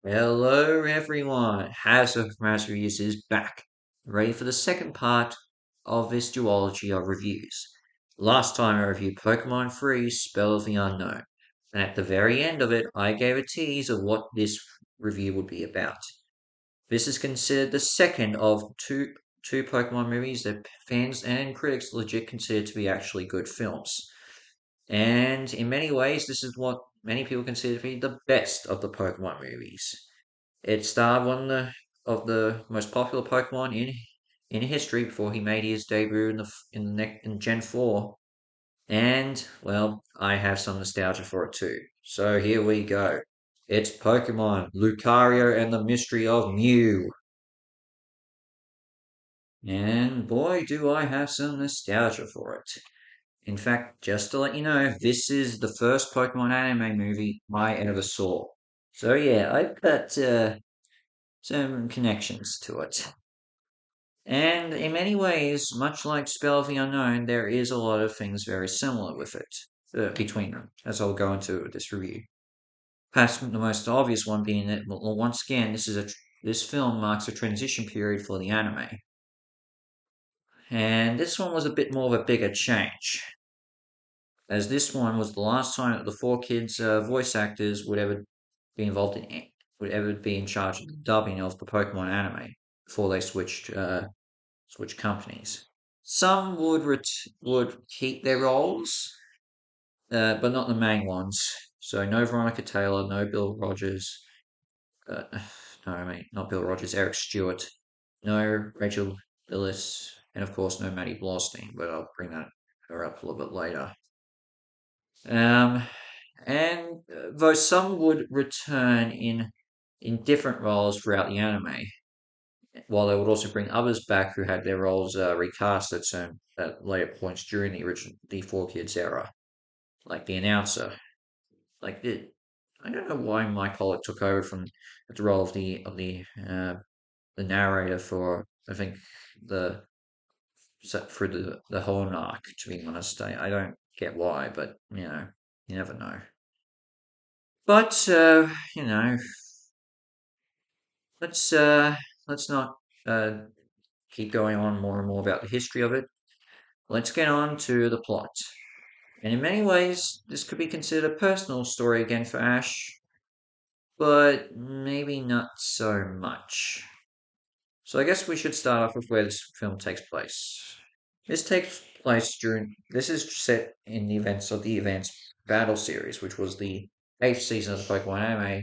Hello everyone, House of Mouse Reviews is back, ready for the second part of this duology of reviews. Last time I reviewed Pokemon Freeze Spell of the Unknown, and at the very end of it I gave a tease of what this review would be about. This is considered the second of two Pokemon movies that fans and critics legit consider to be actually good films. And in many ways, this is what many people consider to be the best of the Pokemon movies. It starred one of the most popular Pokemon in history before he made his debut in Gen 4. And well, I have some nostalgia for it too. So here we go. It's Pokemon Lucario and the Mystery of Mew. And boy, do I have some nostalgia for it. In fact, just to let you know, this is the first Pokemon anime movie I ever saw. So yeah, I've got some connections to it. And in many ways, much like Spell of the Unknown, there is a lot of things very similar with it, between them, as I'll go into this review. Perhaps the most obvious one being that, well, once again, this film marks a transition period for the anime. And this one was a bit more of a bigger change, as this one was the last time that the four kids' voice actors would ever be involved in it, would ever be in charge of the dubbing of the Pokemon anime before they switched companies. Some would keep their roles, but not the main ones. So no Veronica Taylor, no Bill Rogers, uh, no, I mean not Bill Rogers, Eric Stewart, no Rachel Lillis, and of course no Maddie Blaustein. But I'll bring her up a little bit later. Um, and though some would return in different roles throughout the anime, while they would also bring others back who had their roles recast at later points during the Four Kids era, like the announcer. Like I don't know why Mike Pollock took over from the role of the narrator for I think the for the whole arc. To be honest, I don't get why, but you never know. But let's let's not uh, keep going on more and more about the history of it. Let's get on to the plot. And in many ways, this could be considered a personal story again for Ash, but maybe not so much. So I guess we should start off with where this film takes place. This is set in the events of the Advanced Battle series, which was the eighth season of the Pokemon anime,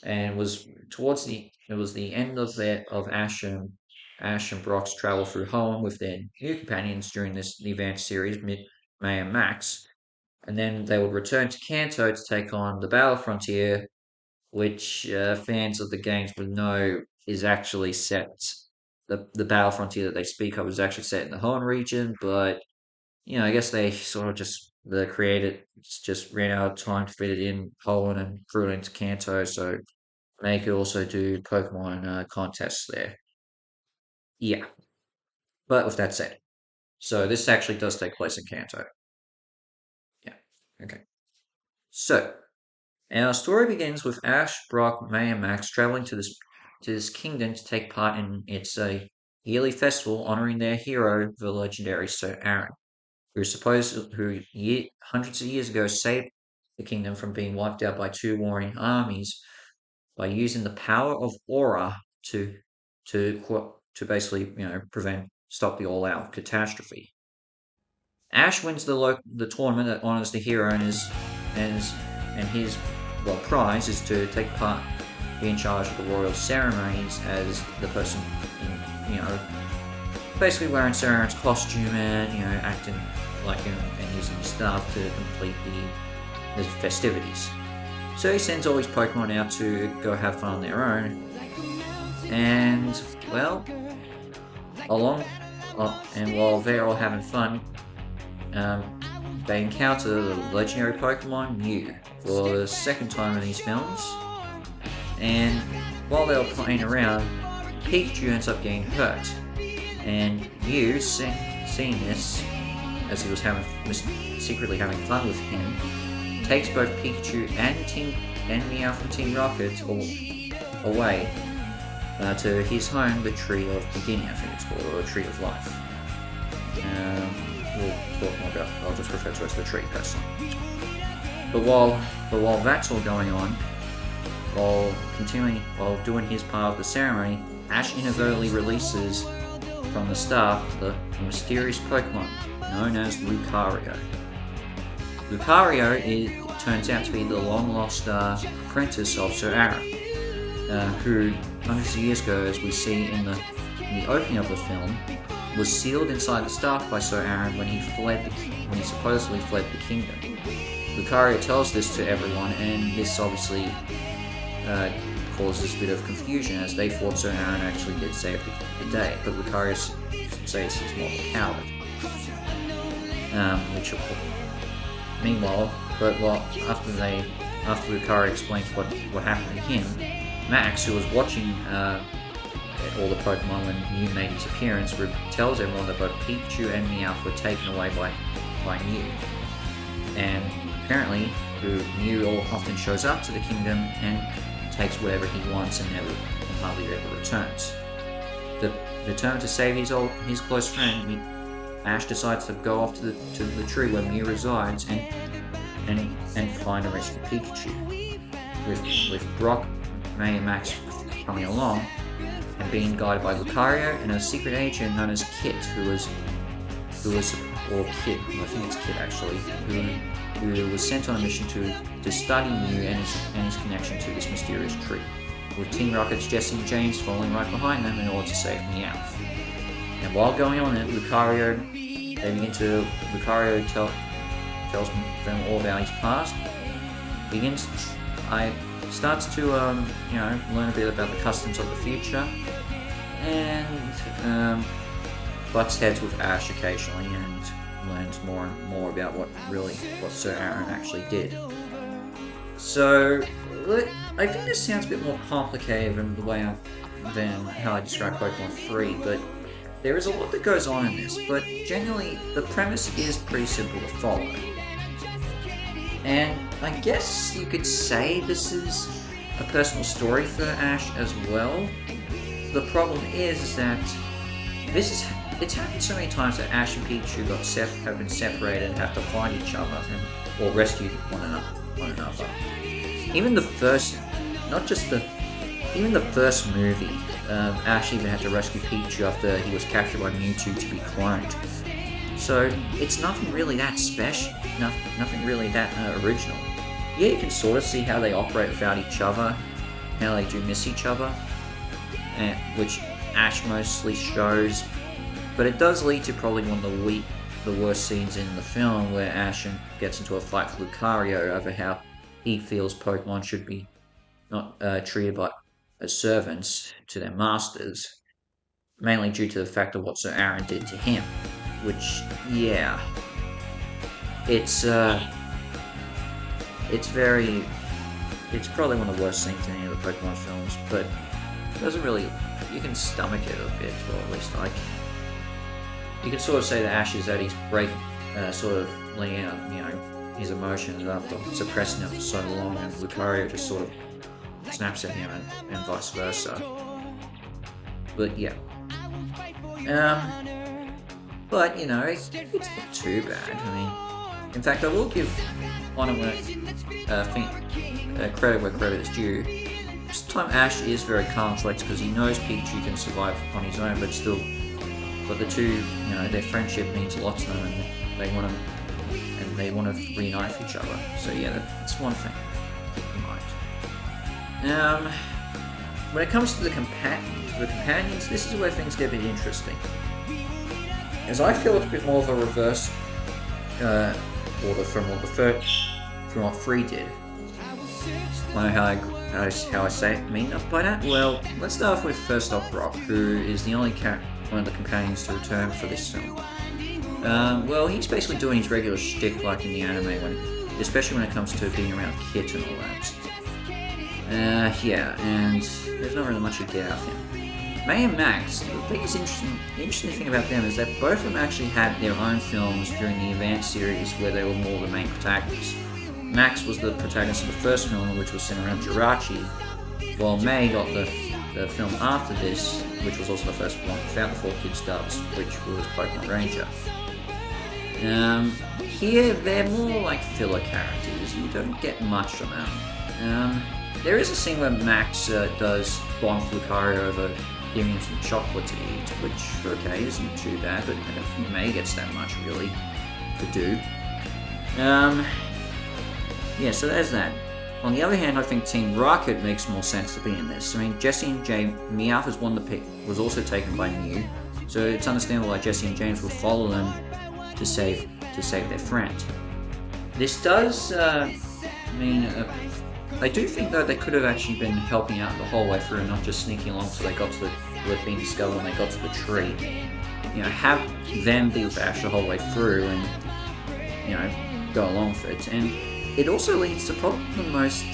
and it was the end of Ash and Brock's travel through home with their new companions during the Advanced series, May and Max, and then they would return to Kanto to take on the Battle Frontier, which fans of the games would know is actually set. The Battle Frontier that they speak of is actually set in the Hoenn region, but I guess they sort of just the creator just ran out of time to fit it in Hoenn and threw it into Kanto, so they could also do Pokemon contests there. Yeah, but with that said, so this actually does take place in Kanto. Yeah, okay. So our story begins with Ash, Brock, May, and Max traveling to this kingdom to take part in its yearly festival honoring their hero, the legendary Sir Aaron, hundreds of years ago saved the kingdom from being wiped out by two warring armies by using the power of aura to basically stop the all-out catastrophe. Ash wins the tournament that honors the hero and his prize is to take part, be in charge of the royal ceremonies as the person basically wearing Sarah's costume and acting like him and using his staff to complete the festivities. So he sends all his Pokemon out to go have fun on their own, and well, along and while they're all having fun, um, they encounter the legendary Pokemon Mew for the second time in these films. And while they were playing around, Pikachu ends up getting hurt. And Mew, seeing this, as he was secretly having fun with him, takes both Pikachu and Meow from Team Rocket, or away to his home, the Tree of Beginning, I think it's called, or the Tree of Life. We'll talk more about. I'll just refer to it as the tree personally. But while that's all going on, while doing his part of the ceremony, Ash inadvertently releases from the staff the mysterious Pokemon known as Lucario. Lucario turns out to be the long-lost apprentice of Sir Aaron, who hundreds of years ago, as we see in the opening of the film, was sealed inside the staff by Sir Aaron when he supposedly fled the kingdom. Lucario tells this to everyone, and this obviously causes a bit of confusion, as they thought Sir Aaron actually did save the day, but Lucario says he's more of a coward. Meanwhile, after Lucario explains what happened to him, Max, who was watching all the Pokemon when Mew made his appearance, tells everyone that both Pikachu and Meowth were taken away by Mew. And apparently, Mew often shows up to the kingdom and takes whatever he wants and hardly ever returns. Determined to save his close friend, Ash decides to go off to the tree where Mew resides and find and rescue Pikachu. With Brock, May, and Max coming along and being guided by Lucario and a secret agent known as Kit, or Kit, I think it's Kit actually, who was sent on a mission to study Mew and his connection to this mysterious tree, with Team Rocket's Jesse and James following right behind them in order to save Meowth. And while going on it, Lucario tells them all about his past, starts to learn a bit about the customs of the future, and butts heads with Ash occasionally and learns more and more about what Sir Aaron actually did. So I think this sounds a bit more complicated than how I describe Pokemon 3, but there is a lot that goes on in this, but generally the premise is pretty simple to follow. And I guess you could say this is a personal story for Ash as well. The problem is that it's happened so many times that Ash and Pikachu have been separated and have to find each other or rescue one another. Even the first movie, Ash even had to rescue Pikachu after he was captured by Mewtwo to be cloned. So it's nothing really that special, nothing really that original. Yeah, you can sort of see how they operate without each other, how they do miss each other, which Ash mostly shows, but it does lead to probably one of the worst scenes in the film, where Ash gets into a fight with Lucario over how he feels Pokemon should be not treated as servants to their masters, mainly due to the fact of what Sir Aaron did to him. Which, yeah, it's probably one of the worst scenes in any of the Pokemon films, but it doesn't really, you can stomach it a bit, or at least you can sort of say that Ash is at his break, sort of laying out, his emotions after suppressing them for so long, and Lucario just sort of snaps at him and vice versa. But yeah. But, it's not too bad. I mean, in fact, I will give credit where credit is due. This time Ash is very calm and collected because he knows Pikachu can survive on his own, but the two, their friendship means a lot to them, and they want to reunite with each other. So yeah, that's one thing to keep in mind. When it comes to the companions, this is where things get a bit interesting. As I feel it's a bit more of a reverse order from what 3 did. I know how I say it, mean by that? Well, let's start off with first off Brock, who is the only one of the companions to return for this film. Well, he's basically doing his regular shtick like in the anime, especially when it comes to being around Kit and all that. Yeah, and there's not really much to get out of him. May and Max, the biggest interesting thing about them is that both of them actually had their own films during the Advance series where they were more the main protagonists. Max was the protagonist of the first film, which was centered around Jirachi, while May got the film after this, which was also the first one without the 4 kids dubs, which was Pokemon Ranger. Here, they're more like filler characters. You don't get much from them. There is a scene where Max does bond with Lucario over giving him some chocolate to eat, which, okay, isn't too bad, but I don't think May gets that much, really, to do. Yeah, so there's that. On the other hand, I think Team Rocket makes more sense to be in this. I mean, Jessie and James, Meowth is one that was also taken by Mew, so it's understandable why Jessie and James will follow them to save their friend. This does mean I do think though they could have actually been helping out the whole way through and not just sneaking along till they got to were being discovered when they got to the tree. You know, have them be with Ash the whole way through and, you know, go along with it. And it also leads to probably the most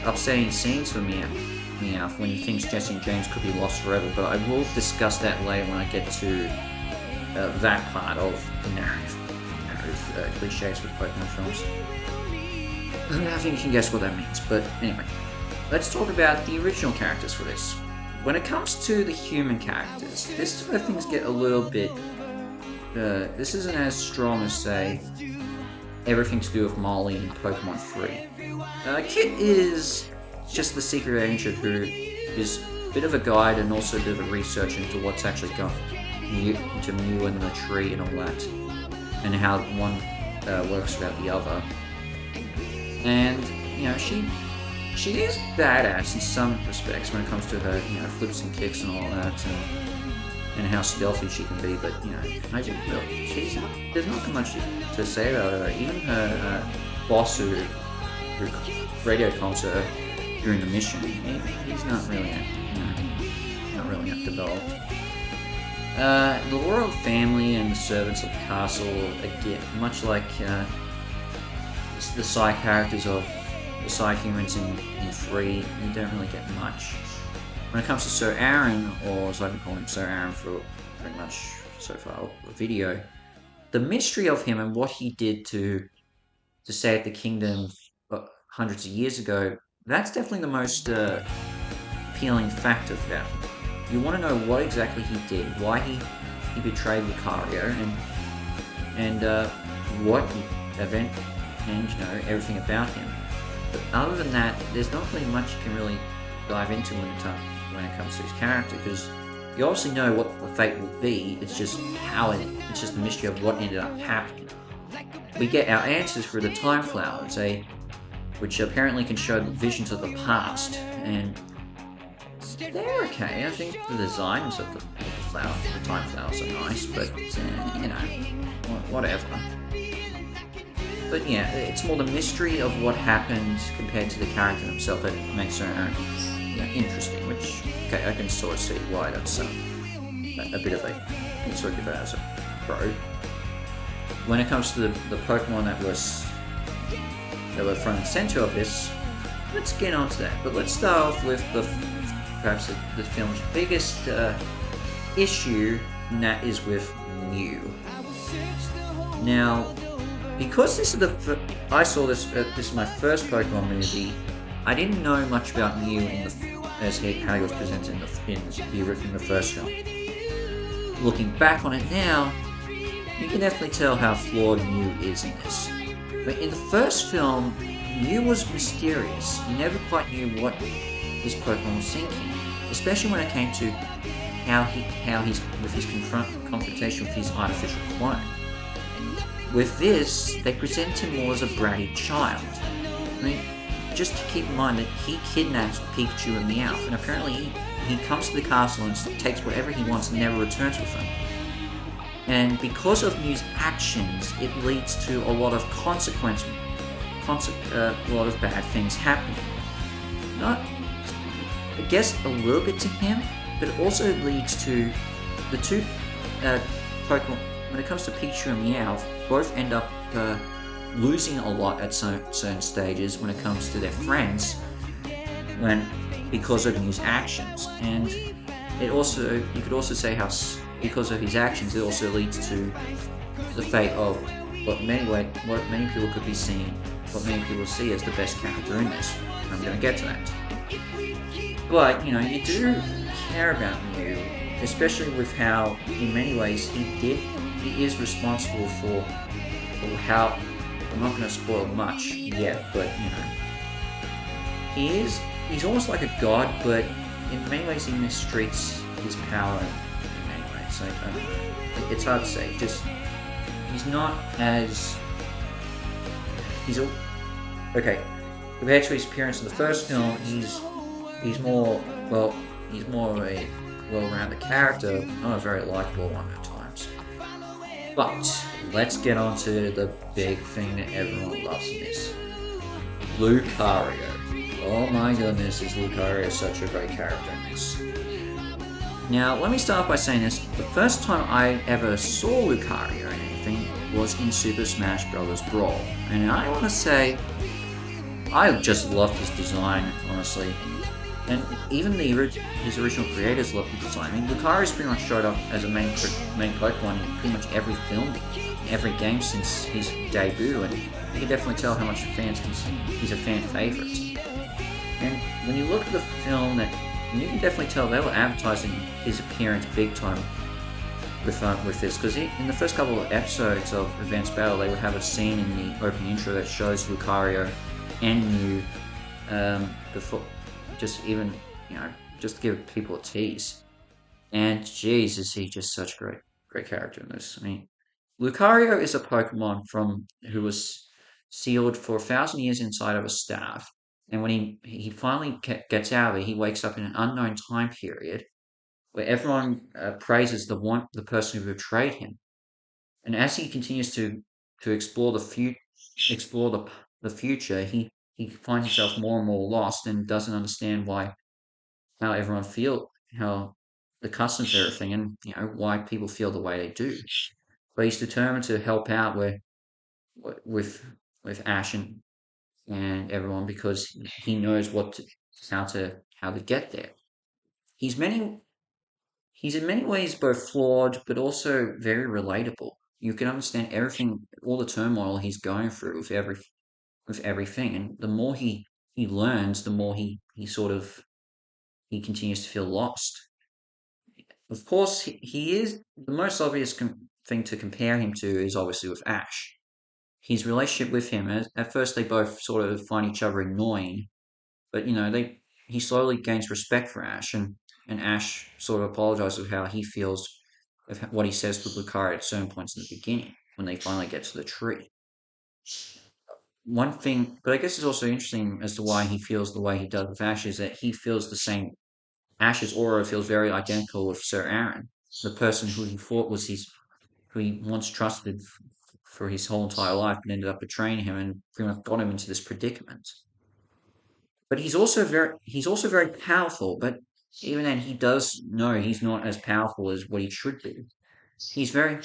upsetting scenes for Meowth when he thinks Jessie and James could be lost forever, but I will discuss that later when I get to that part of the narrative cliches with Pokemon films. I think you can guess what that means, but anyway. Let's talk about the original characters for this. When it comes to the human characters, this is where things get a little bit... this isn't as strong as, say, everything to do with Molly in Pokemon 3. Kit is just the secret agent who is a bit of a guide and also a bit of a researcher into what's actually going into Mew and the tree and all that, and how one works without the other. And, you know, she is badass in some respects when it comes to her, you know, flips and kicks and all that, and how stealthy she can be, but, you know, there's not much to say about her. Even her boss who radio comms her during the mission, he's not really that developed. The royal family and the servants of the castle, again, much like the side characters of the side humans in 3, you don't really get much. When it comes to Sir Aaron, or as I've been calling him Sir Aaron for pretty much so far the video, the mystery of him and what he did to save the kingdom hundreds of years ago, that's definitely the most appealing fact of that. You want to know what exactly he did, why he betrayed Lucario, and what event, and, you know, everything about him. But other than that, there's not really much you can really dive into when it comes to his character, because you obviously know what the fate will be. It's just it's just the mystery of what ended up happening. We get our answers through the time flowers, which apparently can show the visions of the past, and they're okay. I think the designs of the time flowers are nice, but you know, whatever. But yeah, it's more the mystery of what happened compared to the character himself that makes her interesting, which, okay, I can sort of see why that's a bit of a, sort of give it as a pro. When it comes to the Pokemon that were front and center of this, let's get on to that. But let's start off with perhaps the film's biggest issue, and that is with Mew. Now, because this is I saw this. This is my first Pokemon movie. I didn't know much about Mew as how he was presented in the first film. Looking back on it now, you can definitely tell how flawed Mew is in this. But in the first film, Mew was mysterious. You never quite knew what this Pokemon was thinking, especially when it came to how he's with his confrontation with his artificial clone. With this, they present him more as a bratty child. I mean, just to keep in mind that he kidnaps Pikachu and Meowth, and apparently he comes to the castle and takes whatever he wants and never returns with them. And because of Mew's actions, it leads to a lot of a lot of bad things happening. Not, I guess, a little bit to him, but it also leads to the two Pokemon. When it comes to Pikachu and Meowth, both end up losing a lot at certain stages when it comes to their friends, because of Mew's actions. And it also, you could also say how because of his actions, it also leads to the fate of what many people could be seeing, what many people see as the best character in this. I'm going to get to that. But, you do care about Mew, especially with how, in many ways, he is responsible for how, I'm not going to spoil much yet, but, he's almost like a god, but in many ways he mistreats his power in many ways. Like, I don't know. Like, it's hard to say. Just, he's not as, he's a, okay, compared to his appearance in the first film, he's more, well, he's more of a well-rounded character, not a very likable one at times. But let's get on to the big thing that everyone loves in this. Lucario. Oh my goodness, is Lucario such a great character in this. Now, let me start by saying this. The first time I ever saw Lucario in anything was in Super Smash Bros. Brawl. And I want to say, I just loved his design, honestly. And even his original creators loved the design. I mean, Lucario's pretty much showed up as a main Pokemon in pretty much every film, every game since his debut, and you can definitely tell how much fans he's a fan favorite. And when you look at the film, you can definitely tell they were advertising his appearance big time with this, because in the first couple of episodes of Advanced Battle, they would have a scene in the opening intro that shows Lucario and Mew before, just even, just to give people a tease. And geez, is he just such a great character in this. I mean, Lucario is a Pokemon who was sealed for 1,000 years inside of a staff. And when he finally gets out of it, he wakes up in an unknown time period where everyone praises the person who betrayed him. And as he continues to explore explore the future, he finds himself more and more lost and doesn't understand how everyone feel how the customs of everything, and why people feel the way they do. But he's determined to help out with with Ash and everyone, because he knows how to get there. He's many he's in many ways both flawed but also very relatable. You can understand everything, all the turmoil he's going through with everything, and the more he learns, the more he continues to feel lost. Of course, he is the most obvious thing to compare him to is obviously with Ash. His relationship with him, at first they both sort of find each other annoying, but he slowly gains respect for Ash, and Ash sort of apologizes with how he feels, of what he says to Lucario at certain points in the beginning when they finally get to the tree. One thing, but I guess it's also interesting as to why he feels the way he does with Ash, is that he feels the same. Ash's aura feels very identical with Sir Aaron, the person who he thought was who he once trusted for his whole entire life, but ended up betraying him and pretty much got him into this predicament. But he's also very powerful. But even then, he does know he's not as powerful as what he should be. He's very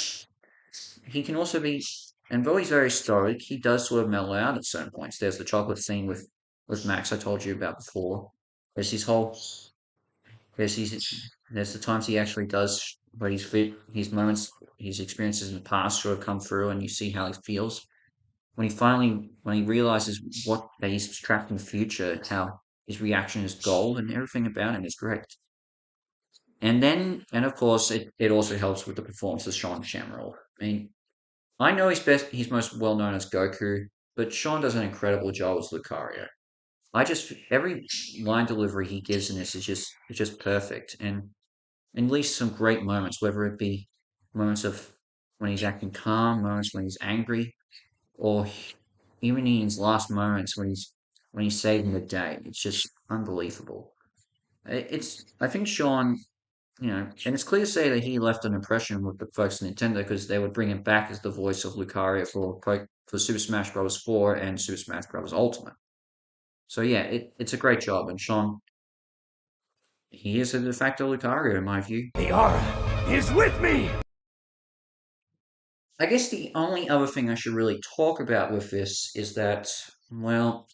he can also be, and though he's very stoic, he does sort of mellow out at certain points. There's the chocolate scene with Max I told you about before. There's his whole there's there's the times he actually does, but his moments, his experiences in the past sort of come through, and you see how he feels when he realizes that he's trapped in the future. How his reaction is gold, and everything about him is great. And of course, it also helps with the performance of Sean Shamroll. I mean, I know he's most well known as Goku, but Sean does an incredible job as Lucario. Every line delivery he gives in this is just perfect, and at least some great moments, whether it be moments of when he's acting calm, moments when he's angry, or even in his last moments when he's saving the day. It's just unbelievable. I think Sean, and it's clear to say that he left an impression with the folks at Nintendo, because they would bring him back as the voice of Lucario for Super Smash Bros. 4 and Super Smash Bros. Ultimate. So yeah, it's a great job, and Sean, he is a de facto Lucario in my view. The aura is with me! I guess the only other thing I should really talk about with this is that, well,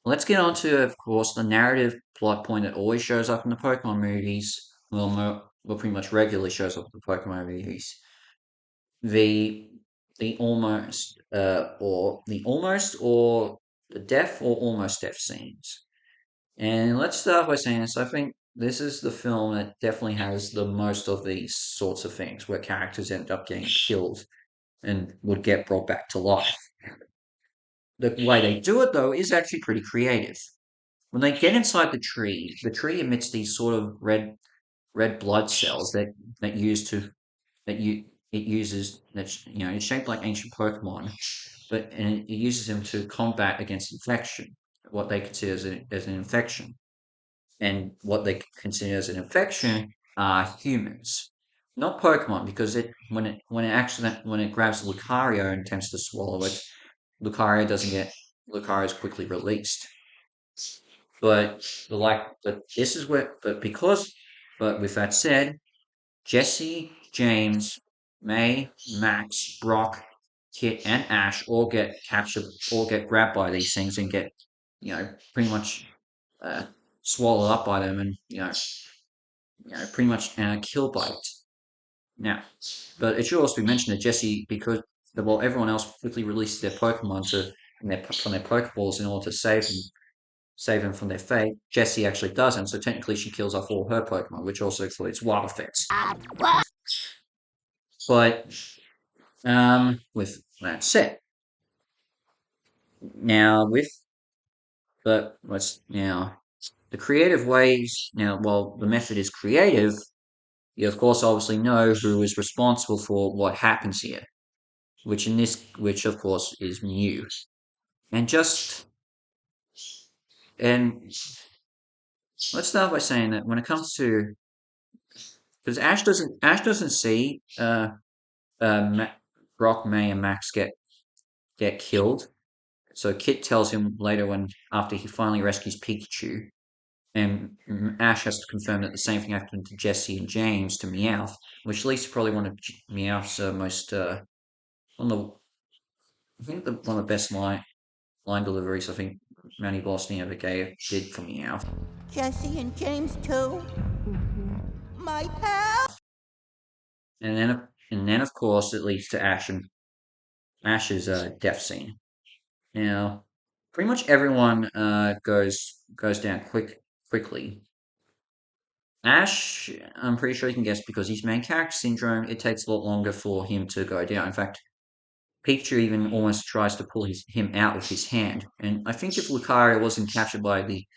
let's get on to, of course, the narrative plot point that always shows up in the Pokemon movies. Well, pretty much regularly shows up in the Pokemon movies. The the almost or the death or almost death scenes. And let's start by saying this. I think this is the film that definitely has the most of these sorts of things where characters end up getting killed and would get brought back to life. The way they do it, though, is actually pretty creative. When they get inside the tree emits these sort of red blood cells that use to that you it uses that's it's shaped like ancient Pokemon, but and it uses them to combat against infection, what they consider as an infection. And what they consider as an infection are humans, not Pokemon, because when it grabs Lucario and attempts to swallow it, Lucario doesn't get Lucario is quickly released. But this is where but with that said, Jesse, James, May, Max, Brock, Kit, and Ash all get grabbed by these things and get pretty much uh, swallowed up by them, and pretty much killed by it. Now, but it should also be mentioned that Jesse, because while everyone else quickly releases their Pokemon from their Pokeballs in order to save them from their fate, Jesse actually doesn't. So technically, she kills off all her Pokemon, which also includes Wobbuffets. But with that said, now with but let's now the creative ways. Now, while the method is creative, you of course obviously know who is responsible for what happens here, which of course is Mew. And just and let's start by saying that when it comes to because Ash doesn't see Brock, May, and Max get killed. So Kit tells him later when after he finally rescues Pikachu, and Ash has to confirm that the same thing happened to Jesse and James to Meowth, which leads to probably one of Meowth's most one of the I think one of the best line deliveries I think Manny Boston ever did for Meowth. Jesse and James too? My pal? And then of course it leads to Ash's death scene. Now, pretty much everyone goes down quickly. Ash, I'm pretty sure you can guess because he's main character syndrome. It takes a lot longer for him to go down. In fact, Pikachu even almost tries to pull him out with his hand. And I think if Lucario wasn't captured by the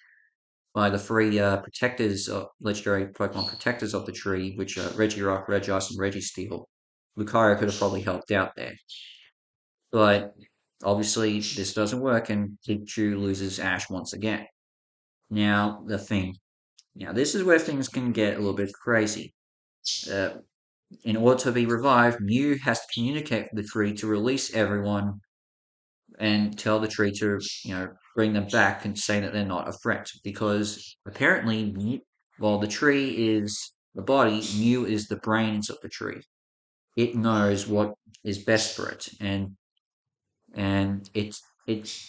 three legendary Pokemon protectors of the tree, which are Regirock, Regice, and Registeel, Lucario could have probably helped out there. But obviously, this doesn't work, and Pikachu loses Ash once again. Now, this is where things can get a little bit crazy. Uh, in order to be revived, Mew has to communicate with the tree to release everyone and tell the tree to, bring them back and say that they're not a threat. Because apparently, while the tree is the body, Mew is the brains of the tree. It knows what is best for it, and it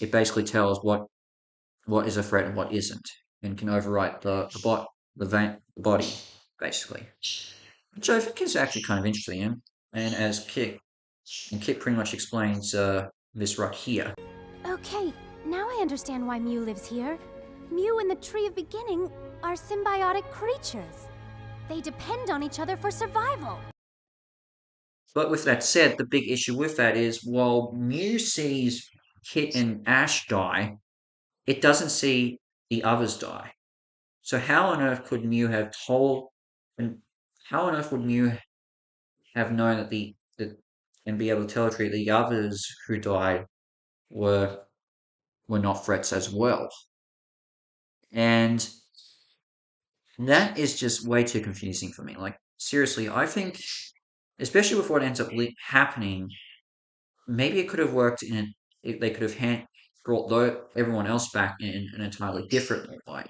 basically tells what is a threat and what isn't, and can overwrite the body basically, which I think is actually kind of interesting. And as Kit pretty much explains this right here. Okay, now I understand why Mew lives here. Mew and the Tree of Beginning are symbiotic creatures. They depend on each other for survival. But with that said, the big issue with that is while Mew sees Kit and Ash die, it doesn't see the others die. So how on earth could Mew have told and how on earth would Mew have known and be able to tell the tree the others who died were not threats as well? And that is just way too confusing for me. Like seriously, I think, especially with what ends up happening, maybe it could have worked if they could have brought everyone else back in an entirely different way.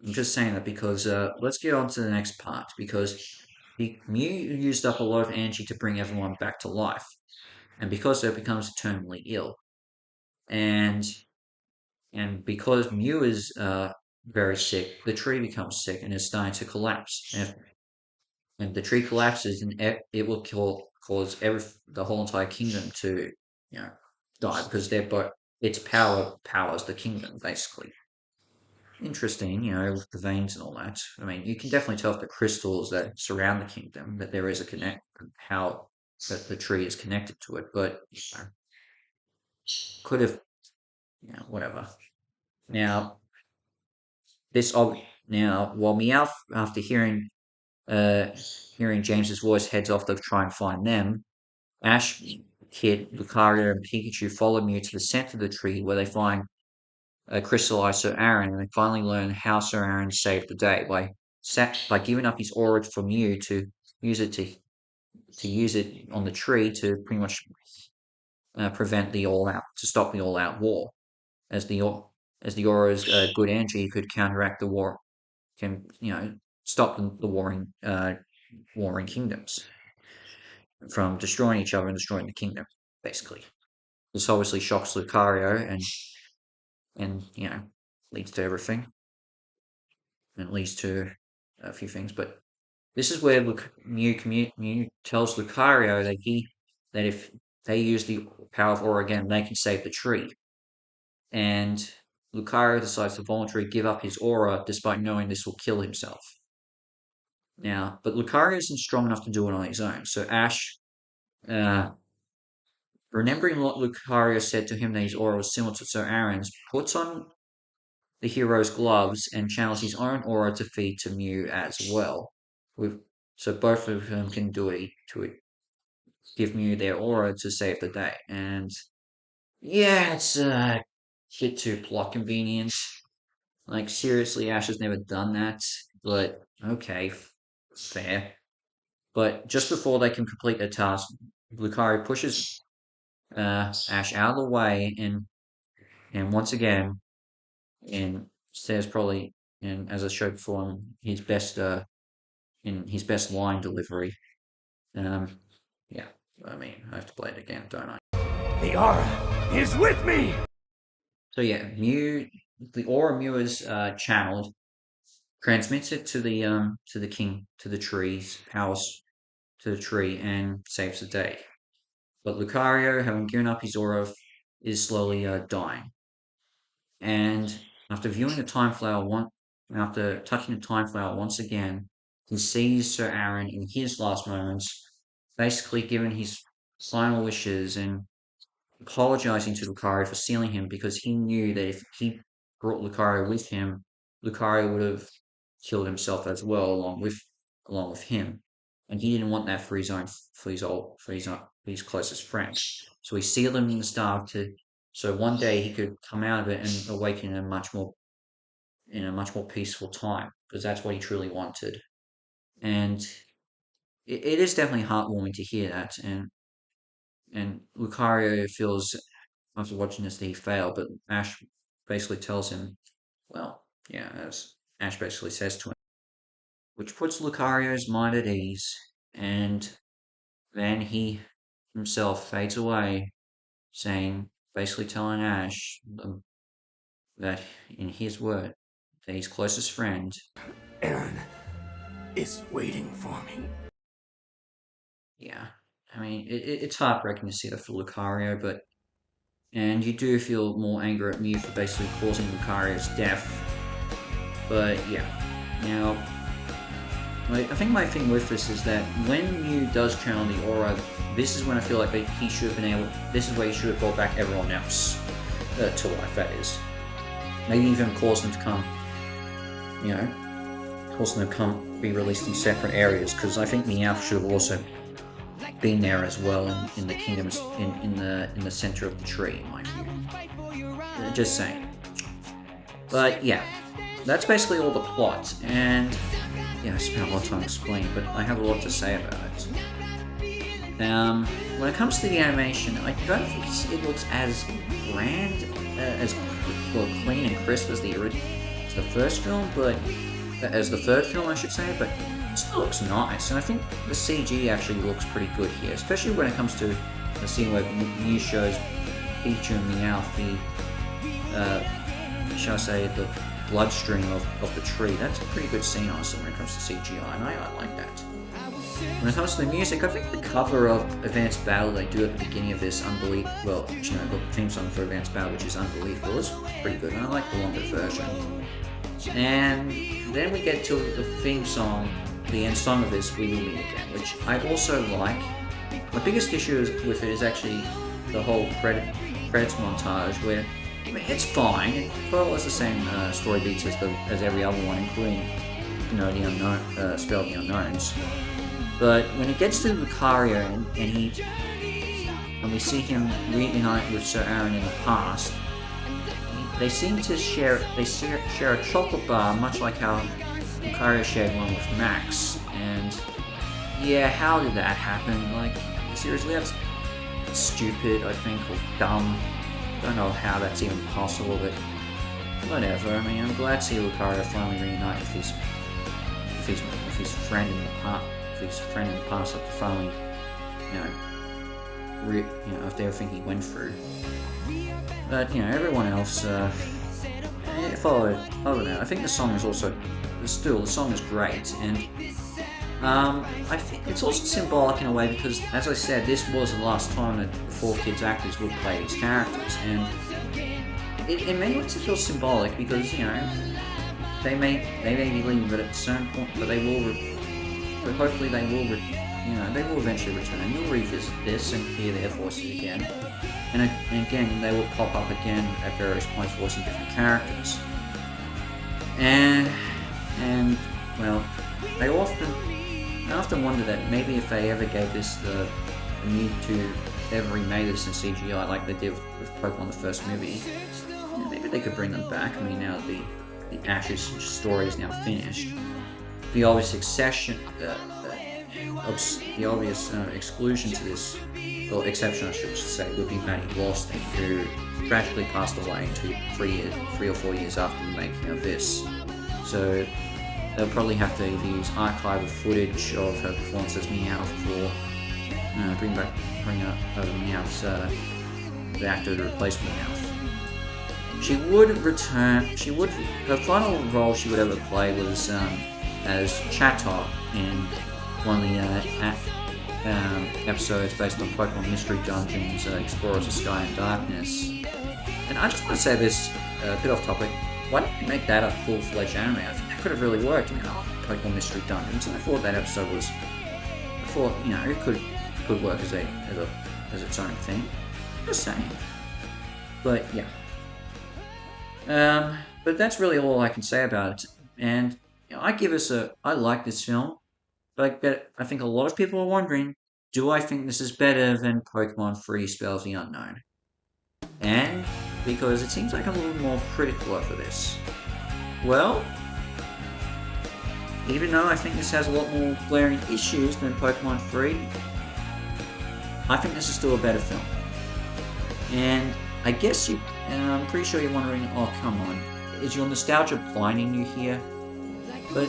I'm just saying that because let's get on to the next part because Mew used up a lot of energy to bring everyone back to life, and because it becomes terminally ill, and because Mew is very sick, the tree becomes sick and is starting to collapse. And the tree collapses, and it will cause the whole entire kingdom to die because its power powers the kingdom, basically. Interesting, with the veins and all that. I mean, you can definitely tell with the crystals that surround the kingdom that there is a how that the tree is connected to it, but could have, whatever. Now, this now while Meowth, after uh hearing James's voice, heads off to try and find them, Ash, Kid, Lucario, and Pikachu follow Mew to the center of the tree where they find crystallized Sir Aaron, and they finally learn how Sir Aaron saved the day by giving up his aura for Mew to use it to use it on the tree to pretty much stop the all out war. As the as the aura's good energy could counteract the war, can stop the warring kingdoms from destroying each other and destroying the kingdom, basically. This obviously shocks Lucario and leads to everything. And it leads to a few things, but this is where Mew tells Lucario that if they use the power of Aura again, they can save the tree. And Lucario decides to voluntarily give up his aura despite knowing this will kill himself. Now, but Lucario isn't strong enough to do it on his own, so Ash, remembering what Lucario said to him that his aura was similar to Sir Aaron's, puts on the hero's gloves and channels his own aura to feed to Mew as well. So both of them can do it to give Mew their aura to save the day. And yeah, it's a bit too plot convenient. Like, seriously, Ash has never done that, but okay, fair. But just before they can complete their task, Lucario pushes Ash out of the way and once again, and says probably, and as I showed before, in his best line delivery. Yeah, I mean, I have to play it again, don't I? The aura is with me! So yeah, the aura Mew is channeled, transmits it to the king, to the tree's house, to the tree, and saves the day. But Lucario, having given up his aura, is slowly dying. And after viewing the time flower after touching the time flower once again, he sees Sir Aaron in his last moments, basically giving his final wishes and apologizing to Lucario for sealing him because he knew that if he brought Lucario with him, Lucario would have killed himself as well along with him, and he didn't want that for his closest friend. So he sealed him in the star so one day he could come out of it and awaken in a much more peaceful time because that's what he truly wanted. And it is definitely heartwarming to hear that, and Lucario feels after watching this that he failed, but Ash basically tells him, well, yeah, as Ash basically says to him, which puts Lucario's mind at ease, and then he himself fades away, basically telling Ash that in his word, that his closest friend, Aaron is waiting for me. yeah, I mean, it's heartbreaking to see that for Lucario, and you do feel more anger at Mew for basically causing Lucario's death, but yeah, now, I think my thing with this is that when Mew does channel the aura, this is when I feel like he should have been this is where he should have brought back everyone else to life, that is. Maybe even caused them to come, be released in separate areas, because I think Meowth should have also been there as well in the kingdoms, in the center of the tree, in my view. Just saying. But yeah, that's basically all the plot, and yeah, I spent a lot of time explaining, but I have a lot to say about it. When it comes to the animation, I don't think it looks as grand, as clean and crisp as the first film, but as the third film, I should say. But it still looks nice, and I think the CG actually looks pretty good here, especially when it comes to the scene where Mew shows Pikachu and Meowth shall I say, bloodstream of the tree. That's a pretty good scene, honestly, when it comes to CGI, and I like that. When it comes to the music, I think the cover of Advanced Battle they do at the beginning of this, well, the theme song for Advanced Battle, which is Unbelievable, is pretty good, and I like the longer version. And then we get to the theme song, the end song of this, We Will Meet Again, which I also like. My biggest issue with it is actually the whole credits montage, where I mean, it's fine. It follows the same story beats as every other one, including the unknown Spell of the Unknowns. But when it gets to Lucario and we see him reunite with Sir Aaron in the past, they seem to share a chocolate bar, much like how Lucario shared one with Max. And yeah, how did that happen? Like, seriously, that's stupid, I think, or dumb. Don't know how that's even possible, but whatever. I mean, I'm glad to see Lucario finally reunite with his friend in the past. His friend in the past after finally, after everything he went through. But everyone else, followed. Other than that, I think the song is also, the song is great, and I think it's also symbolic in a way because, as I said, this was the last time that the 4Kids actors would play these characters, and in many ways it feels symbolic because they may be leaving, but at a certain point, but they will. But hopefully they will eventually return. And you'll revisit this and hear their voices again. And again, they will pop up again at various points voicing different characters. And well, I often wonder that maybe if they ever gave this the need to ever remake this in CGI like they did with Pokemon the first movie, maybe they could bring them back. I mean, now that the Ash's story is now finished. The obvious exception, the obvious exclusion to this, or exception I should say, would be Matty Blaustein, who tragically passed away 3 or 4 years after the making of this. So they'll probably have to either use archived footage of her performance as Meowth, or bring up Meowth's the actor to replace Meowth. She would return. Her final role she would ever play was as Chatot in one of the episodes based on Pokemon Mystery Dungeons, Explorers of Sky and Darkness. And I just want to say this, a bit off topic, why didn't you make that a full-fledged anime? I think that could have really worked. I mean, Pokemon Mystery Dungeons, and I thought that episode was, it could work as its own thing. Just saying. But yeah. But that's really all I can say about it. And I like this film, but I think a lot of people are wondering, do I think this is better than Pokemon 3 Spells of the Unknown? And because it seems like I'm a little more critical over this. Well, even though I think this has a lot more glaring issues than Pokemon 3, I think this is still a better film. And I guess and I'm pretty sure you're wondering, oh come on, is your nostalgia blinding you here? But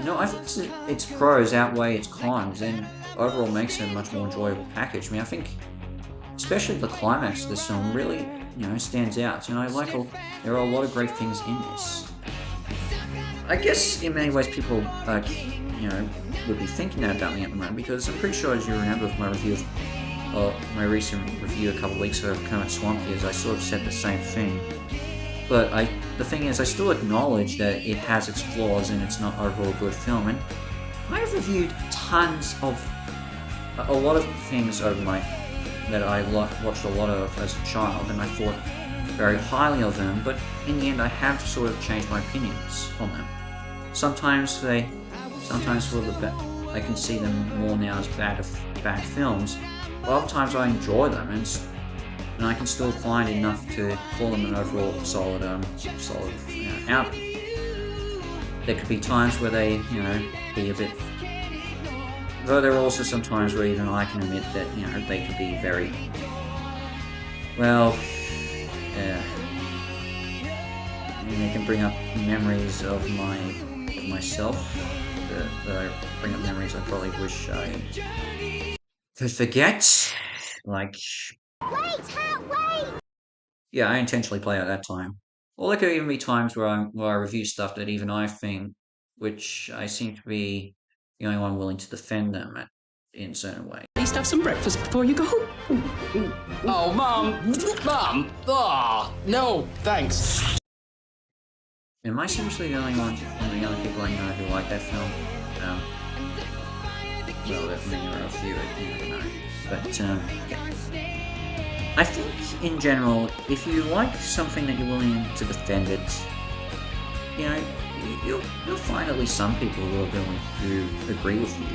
I think its pros outweigh its cons, and overall makes it a much more enjoyable package. I mean, I think, especially the climax of this film really, stands out. I like there are a lot of great things in this. I guess in many ways people, would be thinking that about me at the moment because I'm pretty sure, as you remember, with my recent review a couple of weeks ago of Kermit Swamp Years, I sort of said the same thing. But the thing is, I still acknowledge that it has its flaws and it's not overall a good film. And I've reviewed tons of a lot of things that I watched a lot of as a child, and I thought very highly of them. But in the end, I have sort of changed my opinions on them. Sometimes I can see them more now as bad films. Other times I enjoy them, and I can still find enough to call them an overall solid outing. There could be times where they, be a bit. Though there are also some times where even I can admit that, they could be very. Well, and they can bring up memories of myself. That I bring up memories I probably wish I could forget. Like. Wait! Wait! Yeah, I intentionally play at that time. Or there could even be times where I review stuff that even I think, which I seem to be the only one willing to defend them in certain ways. At least have some breakfast before you go. Oh, Mom! Mom! Oh, no, thanks. Am I seriously the only one, the only people I know who like that film? Well, there are a few, you never know. But, yeah. I think, in general, if you like something that you're willing to defend it, you know, you'll find at least some people who are willing to agree with you.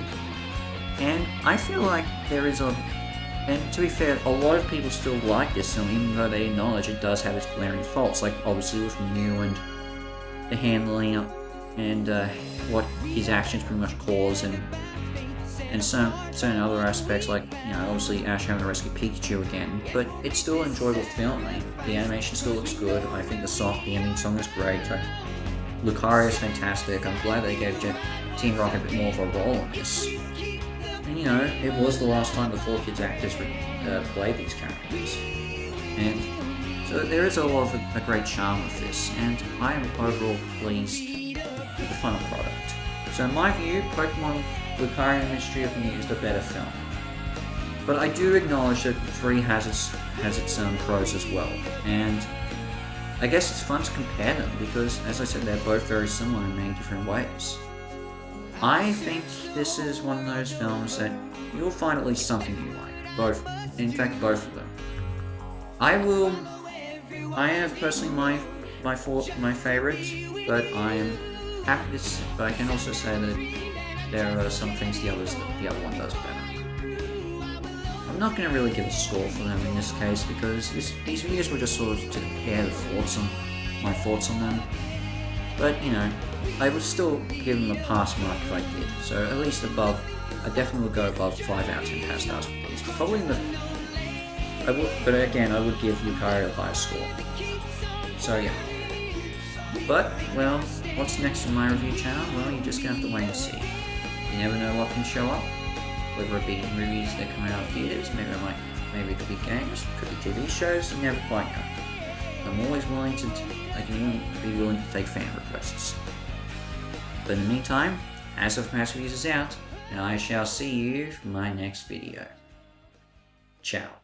And I feel like there is and to be fair, a lot of people still like this film, even though they acknowledge it does have its glaring faults, like obviously with Mew and the handling and what his actions pretty much cause, and some certain other aspects, like, you know, obviously Ash having to rescue Pikachu again, but it's still an enjoyable film. The animation still looks good. I think the ending song is great. Lucario is fantastic. I'm glad they gave Team Rocket a bit more of a role in this. And, you know, it was the last time the 4Kids actors played these characters. And so there is a lot of a great charm with this, and I am overall pleased with the final product. So in my view, Pokemon Lucario Mystery of Mew is the better film. But I do acknowledge that 3 has its pros as well, and I guess it's fun to compare them because, as I said, they're both very similar in many different ways. I think this is one of those films that you'll find at least something you like. Both of them. I have personally my favorites, but I am happy to. But I can also say that there are some things the other one does better. I'm not going to really give a score for them in this case because these videos were just sort of to compare my thoughts on them. But, you know, I would still give them a pass mark if I did. So at least above, I definitely would go above 5 out of 10 pass stars for these. Probably in the... but again, I would give Lucario a higher score. So yeah. But, well, what's next on my review channel? Well, you're just going to have to wait and see. You never know what can show up. Whether it be movies that come out of theaters, maybe it could be games, it could be TV shows, you never quite know. I'm always willing to take fan requests. But in the meantime, As of Mass Reviews is out, and I shall see you for my next video. Ciao.